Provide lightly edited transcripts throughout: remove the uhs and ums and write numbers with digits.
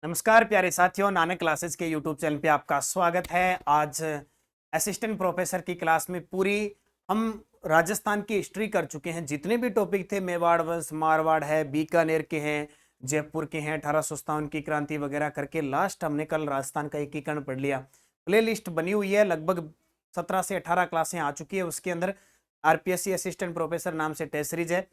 नमस्कार प्यारे साथियों, नानक क्लासेस के यूट्यूब चैनल पे आपका स्वागत है। आज असिस्टेंट प्रोफेसर की क्लास में पूरी हम राजस्थान की हिस्ट्री कर चुके हैं। जितने भी टॉपिक थे, मेवाड़ वंश, मारवाड़ है, बीकानेर के हैं, जयपुर के हैं, 1857 की क्रांति वगैरह करके लास्ट हमने कल राजस्थान का एकीकरण पढ़ लिया। प्ले लिस्ट बनी हुई है, लगभग 17 से 18 क्लासें आ चुकी है। उसके अंदर आरपीएससी असिस्टेंट प्रोफेसर नाम से टेस्ट सीरीज है।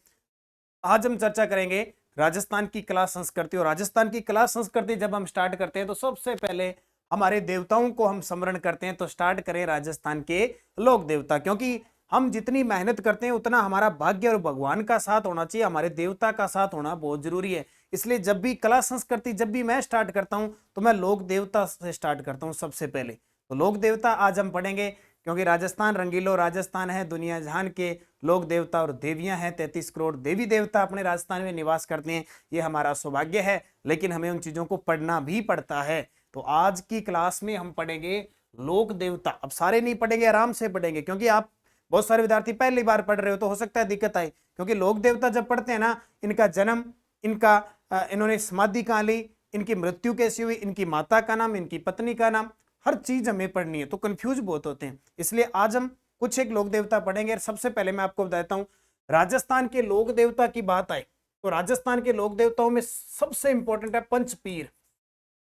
आज हम चर्चा करेंगे राजस्थान की कला संस्कृति। और राजस्थान की कला संस्कृति जब हम स्टार्ट करते हैं तो सबसे पहले हमारे देवताओं को हम स्मरण करते हैं। तो स्टार्ट करें राजस्थान के लोक देवता, क्योंकि हम जितनी मेहनत करते हैं उतना हमारा भाग्य और भगवान का साथ होना चाहिए, हमारे देवता का साथ होना बहुत जरूरी है। इसलिए जब भी कला संस्कृति जब भी मैं स्टार्ट करता हूं तो मैं लोक देवता से स्टार्ट करता हूं सबसे पहले। तो लोक देवता आज हम पढ़ेंगे, क्योंकि राजस्थान रंगीलो राजस्थान है, दुनिया जहान के लोक देवता और देवियां हैं। 33 करोड़ देवी देवता अपने राजस्थान में निवास करते हैं। ये हमारा सौभाग्य है, लेकिन हमें उन चीजों को पढ़ना भी पड़ता है। तो आज की क्लास में हम पढ़ेंगे लोक देवता। अब सारे नहीं पढ़ेंगे, आराम से पढ़ेंगे, क्योंकि आप बहुत सारे विद्यार्थी पहली बार पढ़ रहे हो तो हो सकता है दिक्कत आए। क्योंकि लोक देवता जब पढ़ते हैं ना, इनका जन्म, इनका इन्होंने समाधि कहाँ ली, इनकी मृत्यु कैसी हुई, इनकी माता का नाम, इनकी पत्नी का नाम, हर चीज हमें पढ़नी है, तो कंफ्यूज बहुत होते हैं। इसलिए आज हम कुछ एक लोक देवता पढ़ेंगे। सबसे पहले मैं आपको बताता हूं, राजस्थान के लोक देवता की बात आए तो राजस्थान के लोक देवताओं में सबसे इंपॉर्टेंट है पंचपीर।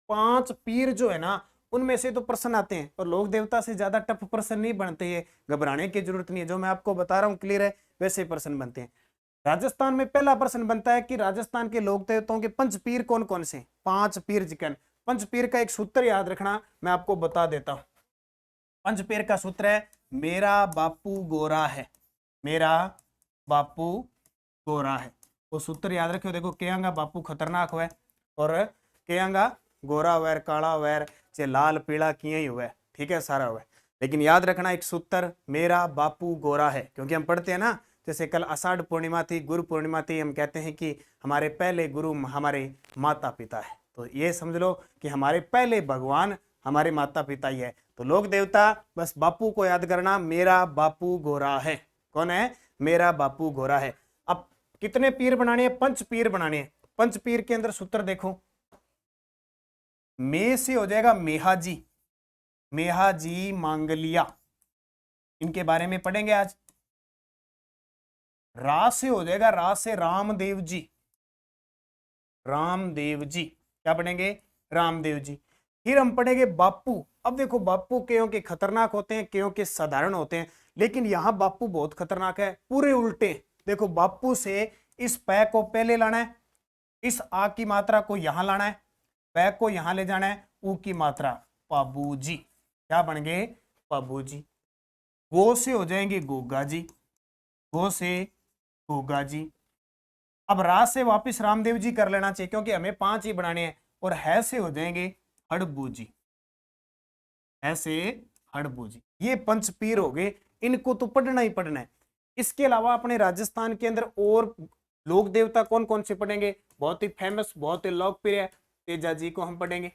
5 पीर जो है ना, उनमें से तो प्रश्न आते हैं, और लोक देवता से ज्यादा टफ प्रश्न नहीं बनते हैं। घबराने की जरूरत नहीं है, जो मैं आपको बता रहा हूं क्लियर है, वैसे प्रश्न बनते हैं। राजस्थान में पहला प्रश्न बनता है कि राजस्थान के लोक देवताओं के पंचपीर कौन कौन से? 5 पीर जिकन। पंचपीर का एक सूत्र याद रखना, मैं आपको बता देता हूं। पंचपीर का सूत्र है, मेरा बापू गोरा है, मेरा बापू गोरा है। वो सूत्र याद रखियो। देखो, केयांगा बापू खतरनाक हुआ, और केयांगा गोरा वैर काला वैर चे लाल पीला किए ही हुआ, ठीक है, सारा हुआ। लेकिन याद रखना एक सूत्र, मेरा बापू गोरा है, क्योंकि हम पढ़ते हैं ना, जैसे कल आषाढ़ पूर्णिमा थी, गुरु पूर्णिमा थी, हम कहते हैं कि हमारे पहले गुरु हमारे माता पिता है। तो ये समझ लो कि हमारे पहले भगवान हमारे माता पिता ही है। तो लोक देवता बस बापू को याद करना, मेरा बापू गोरा है। कौन है? मेरा बापू गोरा है। अब कितने पीर बनाने हैं? 5 पीर बनाने हैं। 5 पीर के अंदर सूत्र देखो, मे से हो जाएगा मेहाजी, मेहाजी मांगलिया, इनके बारे में पढ़ेंगे आज। रा से हो जाएगा, रा से रामदेव जी, रामदेव जी, क्या पढ़ेंगे? रामदेव जी। फिर हम पढ़ेंगे बापू। अब देखो, बापू क्यों के खतरनाक होते हैं, क्यों के साधारण होते हैं, लेकिन यहां बापू बहुत खतरनाक है, पूरे उल्टे। देखो, बापू से इस पै को पहले लाना है, इस आ की मात्रा को यहां लाना है, पै को यहां ले जाना है, ऊ की मात्रा पाबू जी, क्या बन गए? पाबू जी। गो से हो जाएंगे गोगा जी, गो से गोगा जी। अब रा से वापस रामदेव जी कर लेना चाहिए, क्योंकि हमें 5 ही बनाने हैं। और है से हो जाएंगे हड़बू जी, ऐसे हड़बू जी। ये पंचपीर हो गए, इनको तो पढ़ना ही पढ़ना है। इसके अलावा अपने राजस्थान के अंदर और लोक देवता कौन कौन से पढ़ेंगे? बहुत ही फेमस, बहुत ही लोकप्रिय है, तेजा जी को हम पढ़ेंगे।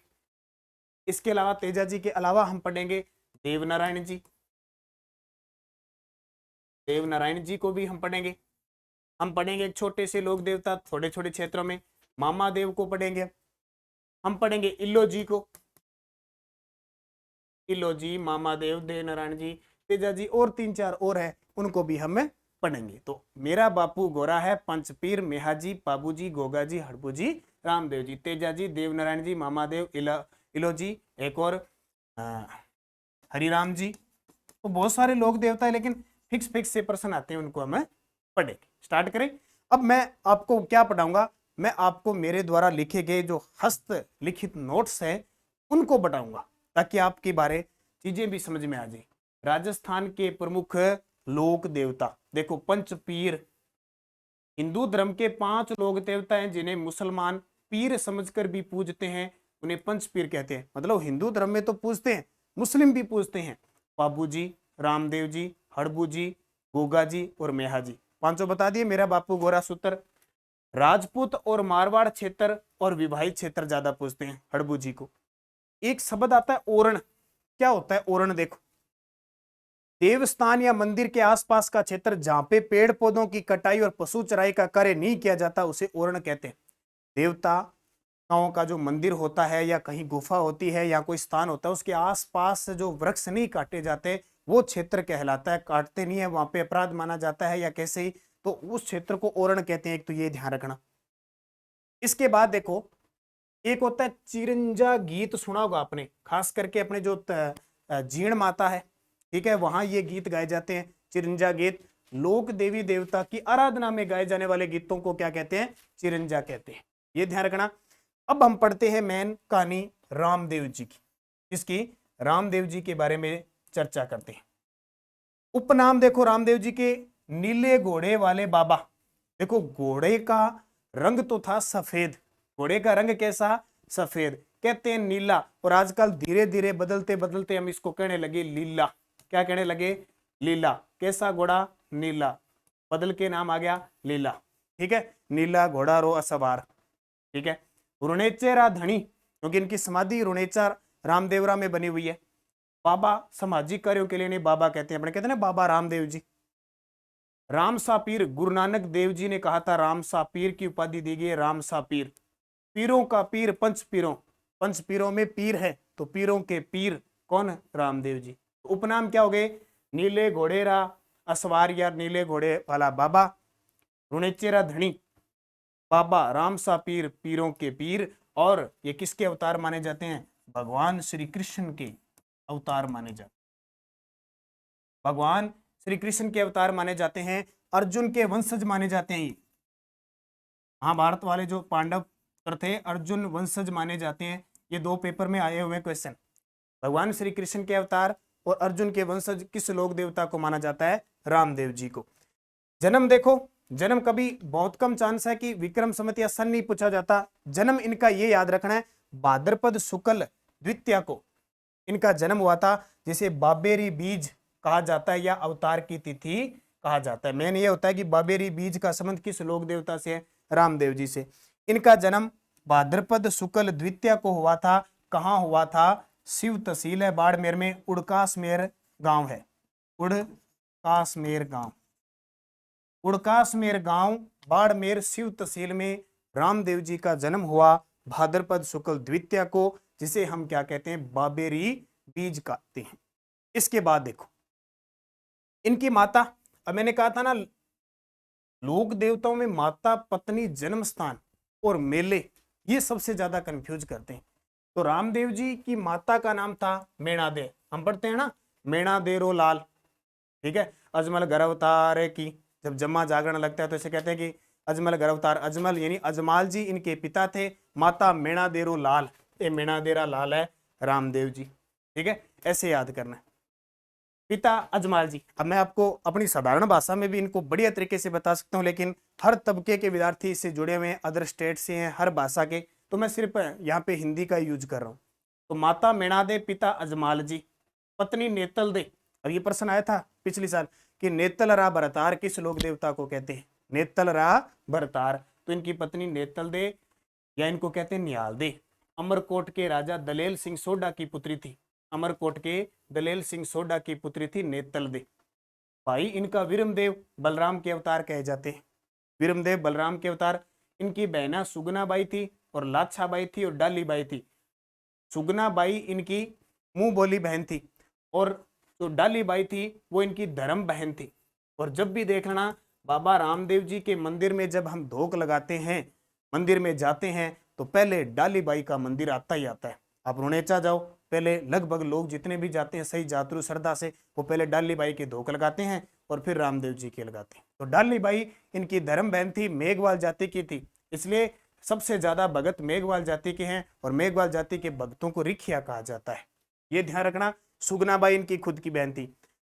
इसके अलावा तेजा जी के अलावा हम पढ़ेंगे देवनारायण जी, देवनारायण जी को भी हम पढ़ेंगे। हम पढ़ेंगे एक छोटे से लोक देवता, थोड़े छोटे क्षेत्रों में, मामा देव को पढ़ेंगे। हम पढ़ेंगे इल्लो जी को, इल्लो जी, मामा देव, देवनारायण जी, तेजा जी, और 3-4 और है, उनको भी हम पढ़ेंगे। तो मेरा बापू गोरा है, पंचपीर, मेहाजी, पाबूजी, गोगा जी, हड़बू जी, रामदेव जी, तेजा जी, देवनारायण जी, मामा देव, इलो जी, एक और हरिराम जी। तो बहुत सारे लोक देवता है, लेकिन फिक्स फिक्स से प्रश्न आते हैं, उनको हमें पढ़ेंगे। स्टार्ट करें। अब मैं आपको क्या पढ़ाऊंगा? मैं आपको मेरे द्वारा लिखे गए जो हस्त लिखित नोट्स हैं उनको बताऊंगा, ताकि आपके बारे चीजें भी समझ में आ जाए। राजस्थान के प्रमुख लोक देवता देखो, पंचपीर। हिंदू धर्म के 5 लोक देवता हैं जिन्हें मुसलमान पीर समझकर भी पूजते हैं, उन्हें पंचपीर कहते हैं। मतलब हिंदू धर्म में तो पूजते हैं, मुस्लिम भी पूजते हैं। बाबू जी, रामदेव जी, हड़बू जी, गोगा जी और मेहा जी, 5 बता दिए। मेरा बापू गोरा सूत्र। राजपूत और मारवाड़ क्षेत्र और विवाहित क्षेत्र ज्यादा पूजते हैं हड़बू जी को। एक शब्द आता है ओरण, क्या होता है ओरण? देखो, देवस्थान या मंदिर के आसपास का क्षेत्र जहां पे पेड़ पौधों की कटाई और पशु चराई का कार्य नहीं किया जाता, उसे ओरण कहते हैं। देवता, गांव का जो मंदिर होता है या कहीं गुफा होती है या कोई स्थान होता है, उसके आसपास जो वृक्ष नहीं काटे जाते वो क्षेत्र कहलाता है। काटते नहीं है, वहां पे अपराध माना जाता है या कैसे ही, तो उस क्षेत्र को ओरण कहते हैं। एक तो ये ध्यान रखना। इसके बाद देखो, एक होता है चिरंजा गीत, सुना होगा आपने, खास करके अपने जो जीण माता है, ठीक है, वहां ये गीत गाए जाते हैं, चिरंजा गीत। लोक देवी देवता की आराधना में गाए जाने वाले गीतों को क्या कहते हैं? चिरंजा कहते हैं। ये ध्यान रखना। अब हम पढ़ते हैं मेन कहानी रामदेव जी की। इसकी रामदेव जी के बारे में चर्चा करते हैं। उपनाम देखो रामदेव जी के, नीले घोड़े वाले बाबा। देखो घोड़े का रंग तो था सफेद, घोड़े का रंग कैसा? सफेद, कहते हैं नीला। और आजकल धीरे धीरे बदलते बदलते हम इसको कहने लगे लीला। क्या कहने लगे? लीला। कैसा घोड़ा? नीला, बदल के नाम आ गया लीला। ठीक है, नीला घोड़ा रो असवार। ठीक है, रुणेचेरा धनी, क्योंकि इनकी समाधि रुणेचा रामदेवरा में बनी हुई है। बाबा सामाजिक कार्यों के लिए नहीं बाबा कहते हैं, अपने कहते हैं ना बाबा रामदेव जी। राम सापीर, गुरु नानक देव जी ने कहा था राम सापीर की उपाधि दी गई है, राम सापीर। पीरों का पीर, पंच पीरों, पंच पीरों में पीर है, तो पीरों के पीर कौन? रामदेव जी। उपनाम क्या हो गए? नीले घोड़ेरा असवार या नीले घोड़े वाला बाबा, रुणेचेरा धनी, बाबा राम सापीर, पीरों के पीर। और ये किसके अवतार माने जाते हैं? भगवान श्री कृष्ण के अवतार माने जाते हैं। भगवान श्री कृष्ण के अवतार माने जाते हैं, अर्जुन के वंशज माने जाते हैं। महाभारत वाले जो पांडव थे, अर्जुन वंशज माने जाते हैं। ये दो पेपर में आए हुए क्वेश्चन। भगवान श्री कृष्ण के अवतार और अर्जुन के वंशज किस लोक देवता को माना जाता है? रामदेव जी को। जन्म देखो, जन्म कभी बहुत कम चांस है कि विक्रम संवत या सन नहीं पूछा जाता। जन्म इनका ये याद रखना है, भाद्रपद शुक्ल द्वितीया को इनका जन्म हुआ था, जिसे बाबेरी बीज कहा जाता है या अवतार की तिथि कहा जाता है। मेन ये होता है कि बाबेरी बीज का संबंध किस लोक देवता से है? रामदेव जी से। इनका जन्म भाद्रपद शुक्ल द्वितीया को हुआ था। कहाँ हुआ था? शिव तहसील है बाड़मेर में, उड़कासमेर गांव है, उड़कासमेर गांव, उड़कासमेर गांव बाड़मेर शिव तहसील में रामदेव जी का जन्म हुआ भाद्रपद शुक्ल द्वितीया को, जिसे हम क्या कहते हैं? बाबेरी बीज कहते हैं। इसके बाद देखो इनकी माता, अब मैंने कहा था ना लोक देवताओं में माता, पत्नी, जन्म स्थान और मेले ये सबसे ज्यादा कंफ्यूज करते हैं। तो रामदेव जी की माता का नाम था मेणादे, हम पढ़ते हैं ना मेणादेरो लाल। ठीक है, अजमल गर्भतार की, जब जम्मा जागरण लगता है तो इसे कहते हैं कि अजमल गर्भतार। अजमल यानी अजमाल जी इनके पिता थे, माता मेणादेरो लाल, ये मेणादेरा लाल है रामदेव जी। ठीक है, ऐसे याद करना है। पिता अजमाल जी। अब मैं आपको अपनी साधारण भाषा में भी इनको बढ़िया तरीके से बता सकता हूँ, लेकिन हर तबके के विद्यार्थी इससे जुड़े हुए हैं, अदर स्टेट से हैं, हर भाषा के, तो मैं सिर्फ यहाँ पे हिंदी का यूज कर रहा हूँ। तो माता मेणादे, पिता अजमाल जी, पत्नी नेतल दे। अब ये प्रश्न आया था पिछले साल कि नेतल रा भरतार किस लोक देवता को कहते हैं? नेतल रा भरतार, तो इनकी पत्नी नेतल दे या इनको कहते हैं निहाल दे, अमरकोट के राजा दलेल सिंह सोडा की पुत्री थी। अमरकोट के दलेल सिंह सोडा की पुत्री थी नेतल दे। भाई इनका विरमदेव बलराम के अवतार कहे जाते हैं, विरमदेव बलराम के अवतार। इनकी बहना सुगना बाई थी और लाछा बाई थी और डाली बाई थी। सुगना बाई इनकी मुंह बोली बहन थी और जो डाली बाई थी वो इनकी धर्म बहन थी। और जब भी देख लेना बाबा रामदेव जी के मंदिर में जब हम धोख लगाते हैं, मंदिर में जाते हैं, तो पहले डाली बाई का मंदिर आता ही आता है। आप रुणेचा जाओ, पहले लगभग लोग जितने भी जाते हैं सही जातरू श्रद्धा से, वो पहले डाली बाई के धोख लगाते हैं और फिर रामदेव जी के लगाते हैं। तो डाली बाई इनकी धर्म बहन थी, मेघवाल जाति की थी, इसलिए सबसे ज्यादा भगत मेघवाल जाति के हैं और मेघवाल जाति के भक्तों को रिखिया कहा जाता है। ये ध्यान रखना। सुगनाबाई इनकी खुद की बहन थी।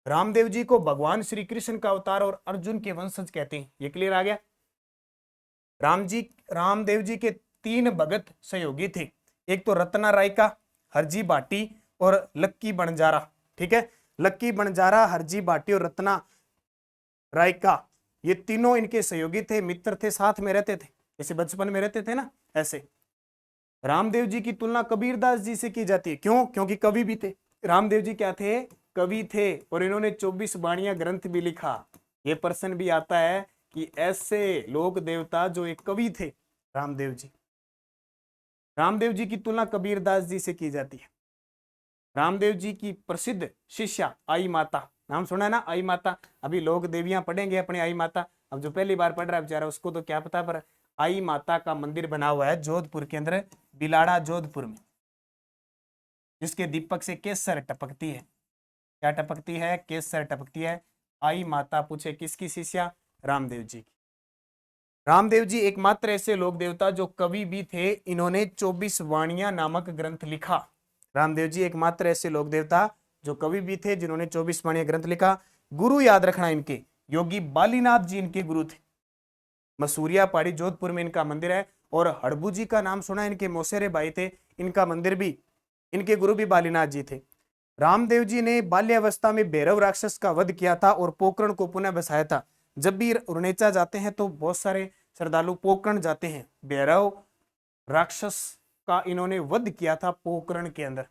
रामदेव जी को भगवान श्री कृष्ण का अवतार और अर्जुन के वंशज कहते हैं। ये क्लियर आ गया। रामदेव जी के 3 भगत सहयोगी थे, एक तो रत्ना राय का, हरजी बाटी और लक्की बंजारा। ठीक है, लक्की बंजारा, हरजी बाटी और रत्ना राय का, ये तीनों इनके सहयोगी थे, मित्र थे, साथ में रहते थे, जैसे बचपन में रहते थे ना ऐसे। रामदेव जी की तुलना कबीरदास जी से की जाती है। क्यों? क्योंकि कवि भी थे। रामदेव जी क्या थे? कवि थे, और इन्होंने 24 वाणियां ग्रंथ भी लिखा। ये प्रश्न भी आता है कि ऐसे लोक देवता जो एक कवि थे रामदेव जी। रामदेव जी की तुलना कबीरदास जी से की जाती है। रामदेव जी की प्रसिद्ध शिष्या आई माता, नाम सुना है ना, आई माता। अभी लोग देवियां पढ़ेंगे अपने आई माता, अब जो पहली बार पढ़ रहा है बेचारा उसको तो क्या पता, पर आई माता का मंदिर बना हुआ है जोधपुर के अंदर, बिलाड़ा जोधपुर में, जिसके दीपक से केसर टपकती है। क्या टपकती है? केसर टपकती है। आई माता पूछे किसकी शिष्या? रामदेव जी की। रामदेव जी एकमात्र ऐसे लोक देवता जो कवि भी थे, इन्होंने 24 वाणियां नामक ग्रंथ लिखा। रामदेव जी एकमात्र ऐसे लोक देवता जो कवि भी थे जिन्होंने 24 वाणियां ग्रंथ लिखा। गुरु याद रखना इनके, योगी बालीनाथ जी इनके गुरु थे। मसूरिया पहाड़ी जोधपुर में इनका मंदिर है। और हड़बू जी का नाम सुना, इनके मौसेरे भाई थे, इनका मंदिर भी, इनके गुरु भी बालीनाथ जी थे। रामदेव जी ने बाल्यावस्था में भैरव राक्षस का वध किया था और पोकरण को पुनः बसाया था। जब भी रुणेचा जाते हैं तो बहुत सारे श्रद्धालु पोकरण जाते हैं। भैरव राक्षस का इन्होंने वध किया था पोकरण के अंदर।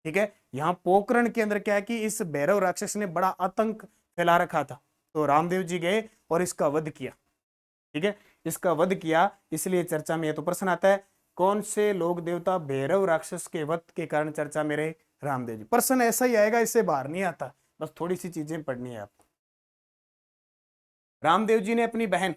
ठीक है, यहाँ पोकरण के अंदर क्या है कि इस भैरव राक्षस ने बड़ा आतंक फैला रखा था, तो रामदेव जी गए और इसका वध किया। ठीक है, इसका वध किया, इसलिए चर्चा में तो प्रश्न आता है कौन से लोक देवता भैरव राक्षस के वध के कारण चर्चा में रहे? रामदेव जी। प्रश्न ऐसा ही आएगा, इससे बाहर नहीं आता, बस थोड़ी सी चीजें पढ़नी है आपको। रामदेव जी ने अपनी बहन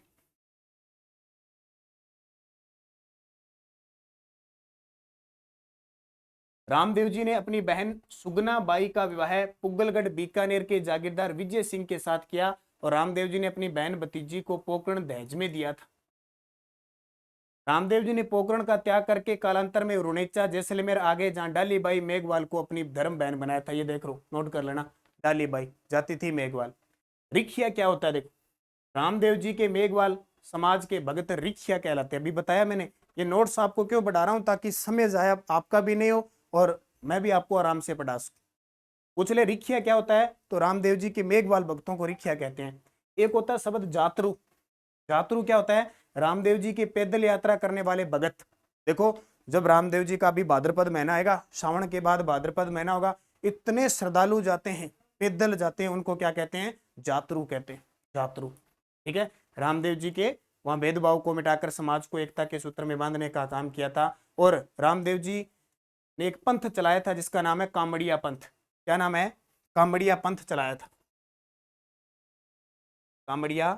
रामदेव जी ने अपनी बहन सुगना बाई का विवाह पुगलगढ़ बीकानेर के जागीरदार विजय सिंह के साथ किया और रामदेव जी ने अपनी बहन भतीजी को पोकरण दहेज में दिया था। रामदेव जी ने पोकरण का त्याग करके कालांतर में रुणेचा जैसलमेर आगे जहां डालीबाई मेघवाल को अपनी धर्म बहन बनाया था। ये देख लो, नोट कर लेना, डालीबाई जाती थी मेघवाल। रिखिया क्या होता है? देखो, रामदेव जी के मेघवाल समाज के भगत रिखिया कहलाते हैं। अभी बताया मैंने, ये नोट्स आपको क्यों बढ़ा रहा हूं, ताकि समय जाया आपका भी नहीं हो और मैं भी आपको आराम से पढ़ा सकूं। पूछ ले रिखिया क्या होता है, तो रामदेव जी के मेघवाल भक्तों को रिखिया कहते हैं। एक होता है शब्द जातरू। जातरू क्या होता है? रामदेव जी की पैदल यात्रा करने वाले भगत। देखो, जब रामदेव जी का भी भाद्रपद महीना आएगा, श्रावण के बाद भाद्रपद महीना होगा, इतने श्रद्धालु जाते हैं, पैदल जाते हैं, उनको क्या कहते हैं? जातरू कहते हैं, जातरू। ठीक है, रामदेव जी के वहां भेदभाव को मिटाकर समाज को एकता के सूत्र में बांधने का काम किया था। और रामदेव जी ने एक पंथ चलाया था जिसका नाम है कामड़िया पंथ। क्या नाम है? कामड़िया पंथ चलाया था। कामड़िया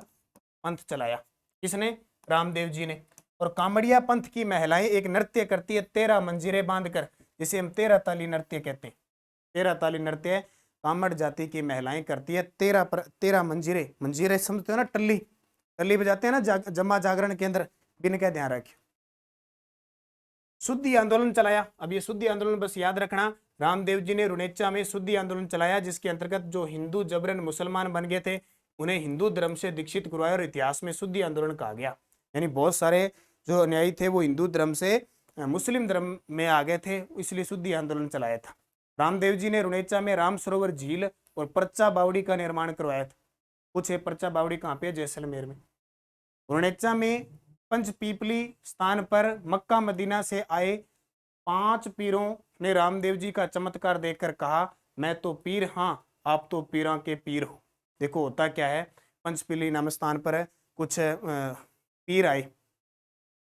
पंथ चलाया किसने? रामदेव जी ने। और कामड़िया पंथ की महिलाएं एक नृत्य करती है 13 मंजीरें बांधकर, जिसे हम 13 ताली नृत्य कहते हैं। 13 ताली नृत्य कामड़ जाति की महिलाएं करती है। 13 मंजीरें, मंजीरें समझते हो ना, टल्ली, टल्ली बजाते हैं ना जमा जागरण के अंदर, बिन का ध्यान रखिए। शुद्धि आंदोलन चलाया। अब ये शुद्धि आंदोलन बस याद रखना, रामदेव जी ने रुणेचा में शुद्धि आंदोलन चलाया, जिसके अंतर्गत जो हिंदू जबरन मुसलमान बन गए थे उन्हें हिंदू धर्म से दीक्षित करवाया और इतिहास में शुद्धि आंदोलन कहा गया। यानी बहुत सारे जो अनुयायी थे वो हिंदू धर्म से मुस्लिम धर्म में आ गए थे, इसलिए शुद्धि आंदोलन चलाया था। रामदेव जी ने रुणेचा में राम सरोवर झील और परचा बावड़ी का निर्माण करवाया था। कुछ है, परचा बावड़ी कहाँ पे? जैसलमेर में। रुणेचा में पंचपीपली स्थान पर मक्का मदीना से आए 5 पीरों ने रामदेव जी का चमत्कार देखकर कहा, मैं तो पीर, हाँ आप तो पीरों के पीर हो। देखो होता क्या है, पंचपीली नाम स्थान पर है, कुछ पीर आए,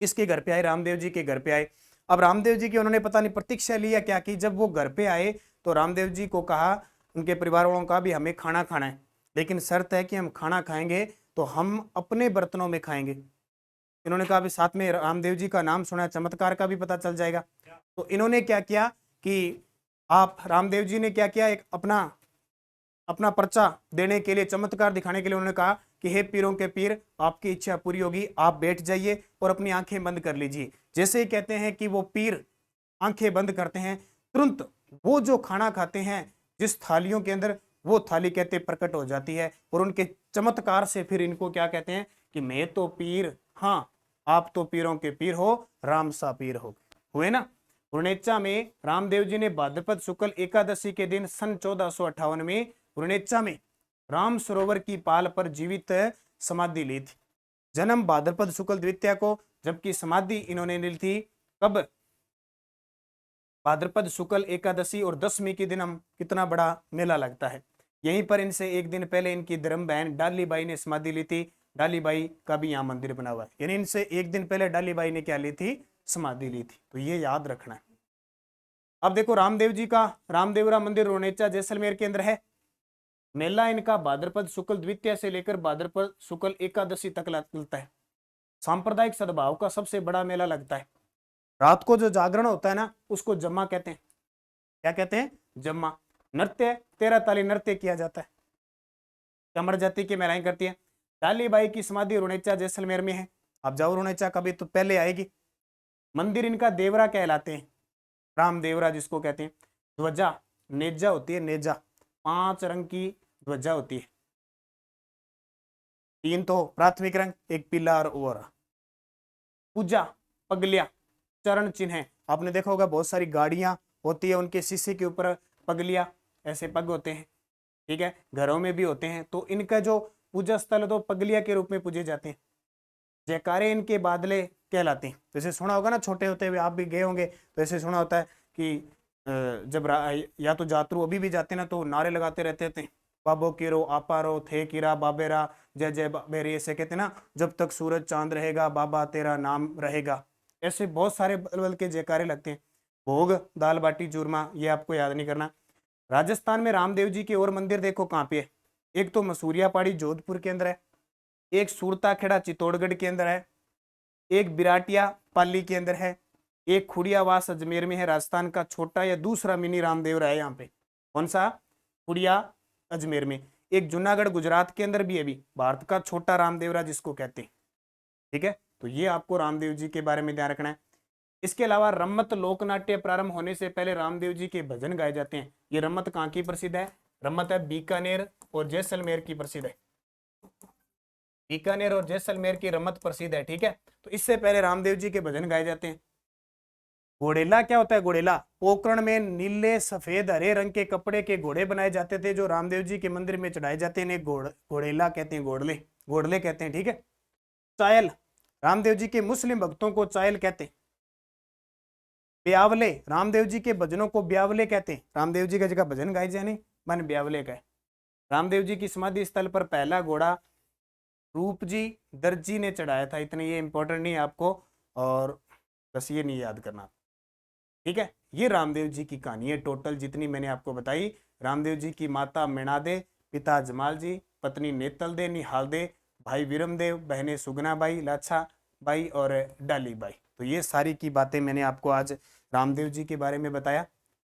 किसके घर पे आए? रामदेव जी के घर पे आए। अब रामदेव जी की उन्होंने पता नहीं प्रतीक्षा लिया क्या की, जब वो घर पे आए तो रामदेव जी को कहा, उनके परिवार वालों का भी, हमें खाना खाना है, लेकिन शर्त है कि हम खाना खाएंगे तो हम अपने बर्तनों में खाएंगे। इन्होंने कहा भी साथ में रामदेव जी का नाम सुना, चमत्कार का भी पता चल जाएगा। तो इन्होंने क्या किया कि आप, रामदेव जी ने क्या किया, एक अपना पर्चा देने के लिए, चमत्कार दिखाने के लिए उन्होंने कहा कि हे पीरों के पीर, आपकी इच्छा पूरी होगी, आप बैठ जाइए और अपनी आंखें बंद कर लीजिए। जैसे ही कहते हैं कि वो पीर आंखें बंद करते हैं, तुरंत वो जो खाना खाते हैं जिस थालियों के अंदर, वो थाली कहते प्रकट हो जाती है। और उनके चमत्कार से फिर इनको क्या कहते हैं कि मैं तो पीर, हाँ आप तो पीरों के पीर हो, राम सा पीर हो हुए ना। रुणेचा में रामदेव जी ने भाद्रपद शुक्ल एकादशी के दिन सन 1458 में रुणेचा में राम सरोवर की पाल पर जीवित समाधि ली थी। जन्म भाद्रपद शुक्ल द्वितीया को, जबकि समाधि इन्होंने ली थी कब? भाद्रपद शुक्ल एकादशी और दशमी के दिन। हम कितना बड़ा मेला लगता है। यहीं पर इनसे एक दिन पहले इनकी धर्म बहन डालीबाई ने समाधि ली थी। डालीबाई का भी यहाँ मंदिर बना हुआ है, यानी इनसे एक दिन पहले डालीबाई ने क्या ली थी? समाधि ली थी, तो ये याद रखना है। अब देखो रामदेव जी का रामदेवरा मंदिर रोनेचा जैसलमेर के अंदर है। मेला इनका भाद्रपद शुक्ल द्वितीय से लेकर भाद्रपद शुक्ल एकादशी तक लगता है। सांप्रदायिक सद्भाव का सबसे बड़ा मेला लगता है। रात को जो जागरण होता है ना, उसको जम्मा कहते हैं। क्या कहते हैं? जम्मा। नृत्य 13 ताली नृत्य किया जाता है। कमर जाति की महिलाएं करती है। डालीबाई की समाधि रोनेचा जैसलमेर में है। आप जाओ रोनेचा कभी तो पहले आएगी। मंदिर इनका देवरा कहलाते हैं, राम देवरा जिसको कहते हैं। ध्वजा नेजा होती है, नेजा 5 रंग की ध्वजा होती है। 3 तो प्राथमिक रंग, एक पीला और पूजा पगलिया चरण चिन्ह है। आपने देखा होगा बहुत सारी गाड़ियां होती है, उनके शीशे के ऊपर पगलिया ऐसे पग होते हैं, ठीक है, घरों में भी होते हैं। तो इनका जो पूजा स्थल है तो पगलिया के रूप में पूजे जाते हैं। जयकारे इनके बादले कहलाते हैं। जैसे सुना होगा ना, छोटे होते हुए आप भी गए होंगे तो ऐसे सुना होता है कि जब या तो जातरू अभी भी जाते ना तो नारे लगाते रहते थे, बाबो किरो आपारो थे किरा बाबेरा जय जय बाबेरी, ऐसे कहते ना, जब तक सूरज चांद रहेगा बाबा तेरा नाम रहेगा। ऐसे बहुत सारे बल बल के जयकारे लगते हैं। भोग दाल बाटी चूरमा, ये आपको याद नहीं करना। राजस्थान में रामदेव जी के और मंदिर देखो कहाँ पे है। एक तो मसूरिया पहाड़ी जोधपुर के अंदर है, एक सूरता खेड़ा चित्तौड़गढ़ के अंदर है, एक बिराटिया पाली के अंदर है, एक खुड़ियावास अजमेर में है। राजस्थान का छोटा या दूसरा मिनी रामदेव है यहाँ पे। कौन सा? खुड़िया अजमेर में। एक जूनागढ़ गुजरात के अंदर भी है, भी भारत का छोटा रामदेवरा जिसको कहते हैं, ठीक है। तो ये आपको रामदेव जी के बारे में ध्यान रखना है। इसके अलावा रम्मत लोकनाट्य प्रारंभ होने से पहले रामदेव जी के भजन गाए जाते हैं। ये रम्मत कहाँ की प्रसिद्ध है? रम्मत है बीकानेर और जैसलमेर की प्रसिद्ध है। बीकानेर और जैसलमेर की रम्मत प्रसिद्ध है, ठीक है। तो इससे पहले रामदेव जी के भजन गाए जाते हैं। घोड़ेला क्या होता है? घोड़ेला पोकरण में नीले सफेद हरे रंग के कपड़े के घोड़े बनाए जाते थे जो रामदेव जी के मंदिर में चढ़ाए जाते हैं। घोड़ेला कहते हैं, घोड़ले घोड़ले कहते हैं, ठीक है। चायल, रामदेव जी के मुस्लिम भक्तों को चायल कहते हैं। ब्यावले, रामदेव जी के भजनों को ब्यावले कहते हैं। रामदेव जी का जगह भजन गाए जाने मन ब्यावले का है। रामदेव जी की समाधि स्थल पर पहला घोड़ा रूप जी दर्जी ने चढ़ाया था। इतने ये इंपॉर्टेंट नहीं है आपको, और बस ये नहीं याद करना, ठीक है। ये रामदेव जी की कहानी है टोटल जितनी मैंने आपको बताई। रामदेव जी की माता मीणादे, पिता जमाल जी, पत्नी नेतल दे निहाल दे, भाई विरमदेव, बहनें सुगना बाई, लाछा बाई और डाली बाई। तो ये सारी की बातें मैंने आपको आज रामदेव जी के बारे में बताया।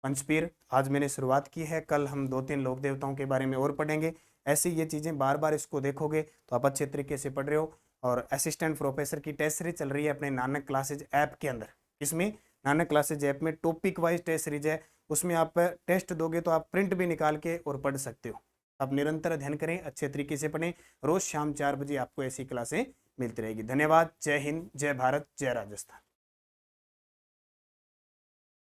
पंचपीर आज मैंने शुरुआत की है, कल हम 2-3 लोक देवताओं के बारे में और पढ़ेंगे। ऐसी ये चीज़ें बार बार इसको देखोगे तो आप अच्छे तरीके से पढ़ रहे हो। और असिस्टेंट प्रोफेसर की टेस्ट सीरीज चल रही है अपने नानक क्लासेज ऐप के अंदर। इसमें नानक क्लासेज ऐप में टॉपिक वाइज टेस्ट सीरीज है, उसमें आप टेस्ट दोगे तो आप प्रिंट भी निकाल के और पढ़ सकते हो। आप निरंतर अध्ययन करें, अच्छे तरीके से पढ़ें। रोज शाम 4 बजे आपको ऐसी क्लासें मिलती रहेगी। धन्यवाद। जय हिंद, जय भारत, जय राजस्थान।